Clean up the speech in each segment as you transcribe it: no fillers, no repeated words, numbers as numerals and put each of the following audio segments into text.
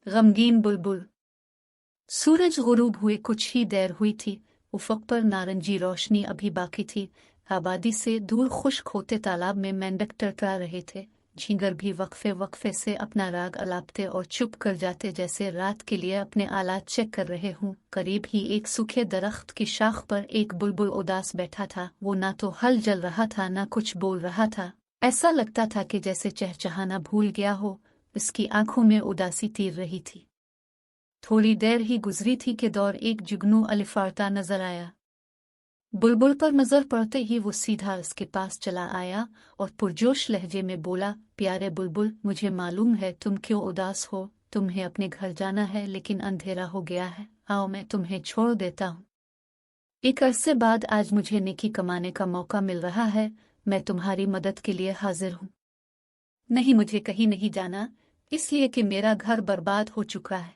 गमगीन बुलबुल। सूरज गुरूब हुए कुछ ही देर हुई थी। उफ़क़ पर नारंगी रोशनी अभी बाकी थी। आबादी से दूर खुश्क होते तालाब में मेंढक टरटरा रहे थे। झींगर भी वक्फे वक्फे से अपना राग अलापते और चुप कर जाते, जैसे रात के लिए अपने आलात चेक कर रहे हों। करीब ही एक सूखे दरख्त की शाख पर एक बुलबुल उदास बैठा था। वो ना तो हल जल रहा था, ना कुछ बोल रहा था। ऐसा लगता था कि जैसे चहचहाना भूल गया हो। उसकी आंखों में उदासी तीर रही थी। थोड़ी देर ही गुजरी थी कि दौर एक जुगनू अलिफारता नजर आया। बुलबुल पर नजर पड़ते ही वो सीधा उसके पास चला आया और पुरजोश लहजे में बोला, प्यारे बुलबुल, मुझे मालूम है तुम क्यों उदास हो। तुम्हें अपने घर जाना है, लेकिन अंधेरा हो गया है। आओ, मैं तुम्हें छोड़ देता हूँ। एक अरसे बाद आज मुझे नेकी कमाने का मौका मिल रहा है। मैं तुम्हारी मदद के लिए हाजिर हूँ। नहीं, मुझे कहीं नहीं जाना, इसलिए कि मेरा घर बर्बाद हो चुका है।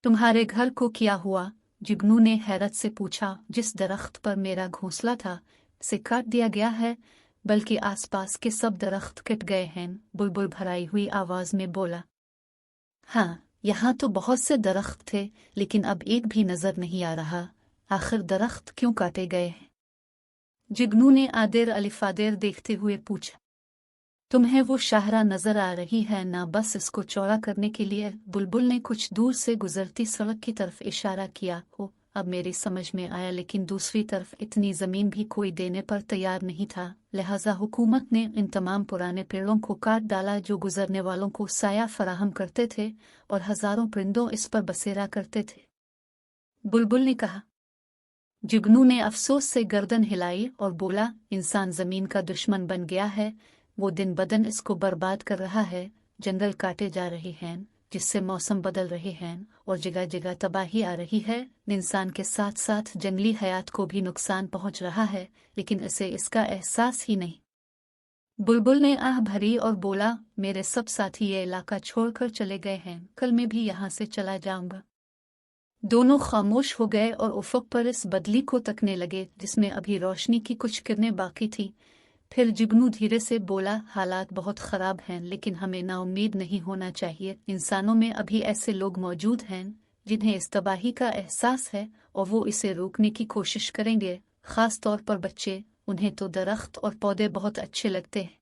तुम्हारे घर को क्या हुआ? जुगनू ने हैरत से पूछा। जिस दरख्त पर मेरा घोंसला था, उसे काट दिया गया है, बल्कि आसपास के सब दरख्त कट गए हैं। बुलबुल भराई हुई आवाज में बोला। हाँ, यहाँ तो बहुत से दरख्त थे, लेकिन अब एक भी नजर नहीं आ रहा। आखिर दरख्त क्यों काटे गए हैं? जुगनू ने आदेर अलिफादेर देखते हुए पूछा। तुम्हें वो शाहरा नजर आ रही है ना? बस इसको चौड़ा करने के लिए। बुलबुल ने कुछ दूर से गुजरती सड़क की तरफ इशारा किया। हो, अब मेरी समझ में आया, लेकिन दूसरी तरफ इतनी जमीन भी कोई देने पर तैयार नहीं था। लिहाजा हुकूमत ने इन तमाम पुराने पेड़ों को काट डाला जो गुजरने वालों को साया फराहम करते थे, और हजारों परिंदों इस पर बसेरा करते थे। बुलबुल ने कहा। जुगनू ने अफसोस से गर्दन हिलाई और बोला, इंसान जमीन का दुश्मन बन गया है। वो दिन बदन इसको बर्बाद कर रहा है। जंगल काटे जा रहे हैं, जिससे मौसम बदल रहे हैं और जगह जगह तबाही आ रही है। इंसान के साथ साथ जंगली हयात को भी नुकसान पहुंच रहा है, लेकिन इसे इसका एहसास ही नहीं। बुलबुल ने आह भरी और बोला, मेरे सब साथी ये इलाका छोड़कर चले गए हैं। कल मैं भी यहाँ से चला जाऊंगा। दोनों खामोश हो गए और उफ़क़ पर इस बदली को तकने लगे, जिसमें अभी रोशनी की कुछ किरणें बाकी थी। फिर जुगनू धीरे से बोला, हालात बहुत ख़राब हैं, लेकिन हमें नाउम्मीद नहीं होना चाहिए। इंसानों में अभी ऐसे लोग मौजूद हैं जिन्हें इस तबाही का एहसास है, और वो इसे रोकने की कोशिश करेंगे। ख़ास तौर पर बच्चे। उन्हें तो दरख्त और पौधे बहुत अच्छे लगते हैं।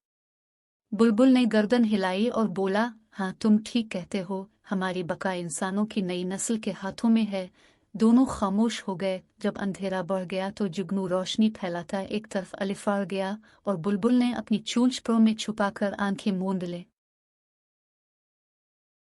बुलबुल ने गर्दन हिलाई और बोला, हाँ, तुम ठीक कहते हो। हमारी बका इंसानों की नई नस्ल के हाथों में है। दोनों खामोश हो गए। जब अंधेरा बढ़ गया तो जुगनू रोशनी फैलाता एक तरफ अलिफार गया, और बुलबुल ने अपनी चोंच प्रो में छुपाकर आंखें मूंद ले।